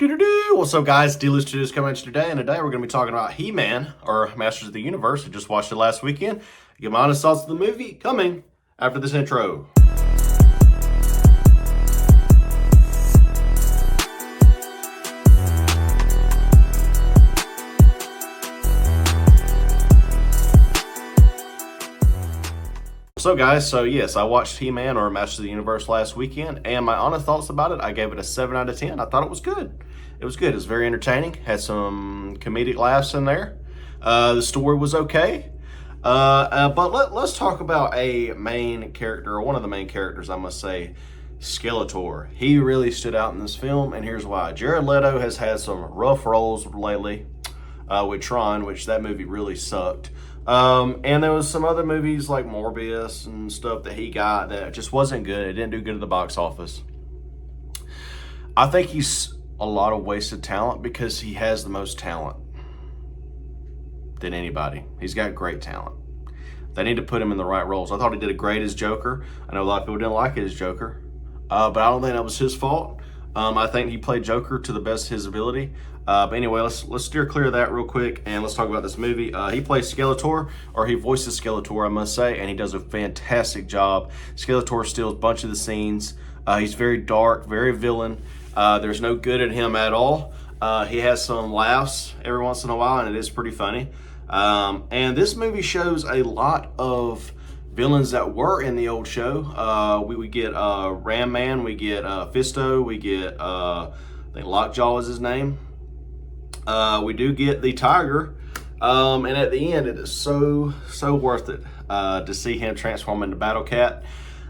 What's up, guys? D-List Studios coming at you today, and today we're going to be talking about He-Man, or Masters of the Universe. I just watched it last weekend. Get my honest thoughts of the movie coming after this intro. So guys, yes, I watched He-Man or Masters of the Universe last weekend, and my honest thoughts about it, I gave it a 7 out of 10. I thought it was good. It was good. It was very entertaining. Had some comedic laughs in there. The story was okay. But let's talk about a main character, or one of the main characters, I must say, Skeletor. He really stood out in this film, and here's why. Jared Leto has had some rough roles lately with Tron, which that movie really sucked. And there was some other movies like Morbius and stuff that he got that just wasn't good. It didn't do good at the box office. I think he's a lot of wasted talent because he has the most talent than anybody. He's got great talent. They need to put him in the right roles. I thought he did a great as Joker. I know a lot of people didn't like it as Joker, but I don't think that was his fault. I think he played Joker to the best of his ability. But anyway, let's steer clear of that real quick, and let's talk about this movie. He plays Skeletor, or he voices Skeletor, I must say, and he does a fantastic job. Skeletor steals a bunch of the scenes. He's very dark, very villain. There's no good in him at all. He has some laughs every once in a while, and it is pretty funny. And this movie shows a lot of villains that were in the old show. We get Ram Man, we get Fisto, we get I think Lockjaw is his name. We do get the Tiger, and at the end, it is so worth it to see him transform into Battle Cat.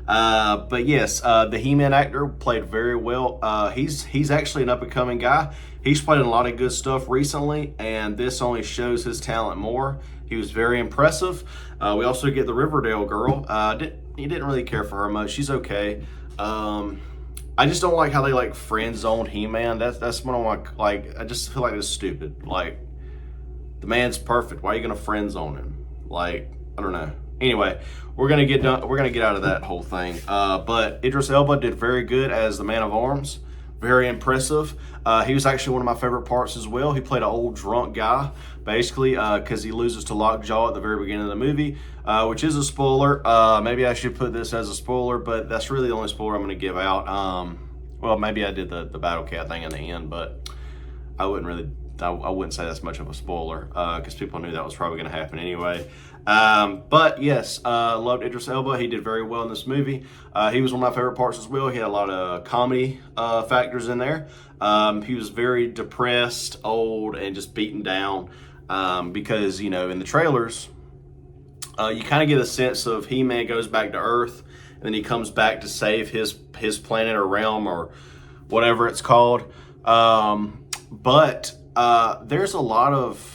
But yes, the He-Man actor played very well. He's actually an up-and-coming guy. He's played in a lot of good stuff recently, and this only shows his talent more. He was very impressive. We also get the Riverdale girl. He didn't really care for her much. She's okay. I just don't like how they like friend zone He-Man. That's one of my, like, I just feel like it's stupid. Like, the man's perfect. Why are you gonna friend zone him? Like, I don't know. Anyway, we're gonna get out of that whole thing. But Idris Elba did very good as the Man of Arms. Very impressive. He was actually one of my favorite parts as well. He played an old drunk guy, basically, because he loses to Lockjaw at the very beginning of the movie, which is a spoiler. Maybe I should put this as a spoiler, but that's really the only spoiler I'm going to give out. Well, maybe I did the Battle Cat thing in the end, but I wouldn't say that's much of a spoiler, because people knew that was probably going to happen anyway. But yes, loved Idris Elba. He did very well in this movie. He was one of my favorite parts as well. He had a lot of comedy factors in there. He was very depressed, old, and just beaten down because, you know, in the trailers, you kind of get a sense of He-Man goes back to Earth, and then he comes back to save his planet or realm or whatever it's called. But there's a lot of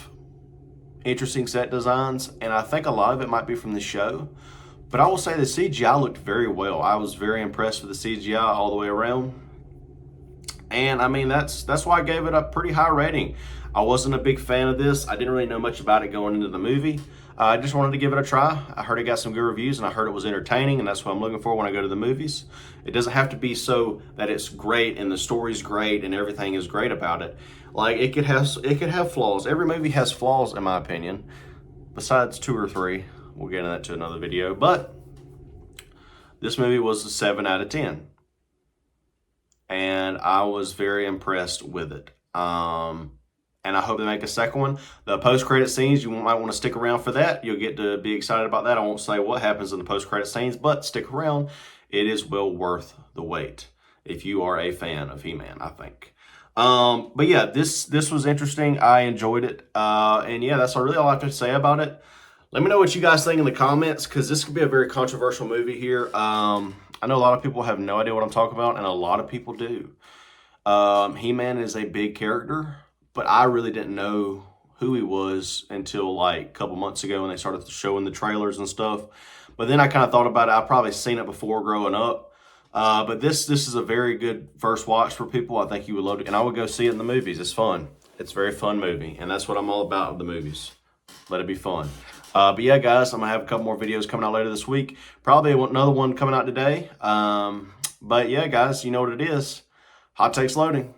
interesting set designs, and I think a lot of it might be from the show. But I will say the CGI looked very well. I was very impressed with the CGI all the way around. And I mean, that's why I gave it a pretty high rating. I wasn't a big fan of this. I didn't really know much about it going into the movie. I just wanted to give it a try. I heard it got some good reviews, and I heard it was entertaining, and that's what I'm looking for when I go to the movies. It doesn't have to be so that it's great and the story's great and everything is great about it. Like, it could have flaws. Every movie has flaws, in my opinion, besides 2 or 3. We'll get into that to another video. But this movie was a 7 out of 10. And I was very impressed with it. And I hope they make a second one. The post-credit scenes, you might want to stick around for that. You'll get to be excited about that. I won't say what happens in the post-credit scenes, but stick around. It is well worth the wait if you are a fan of He-Man, I think. But yeah, this was interesting. I enjoyed it. And yeah, that's really all I have to say about it. Let me know what you guys think in the comments, because this could be a very controversial movie here. I know a lot of people have no idea what I'm talking about, and a lot of people do. He-Man is a big character, but I really didn't know who he was until like a couple months ago when they started showing the trailers and stuff. But then I kind of thought about it. I've probably seen it before growing up. But this is a very good first watch for people. I think you would love it. And I would go see it in the movies. It's fun. It's a very fun movie. And that's what I'm all about with the movies. Let it be fun. But yeah, guys, I'm going to have a couple more videos coming out later this week. Probably another one coming out today. But yeah, guys, you know what it is. Hot takes loading.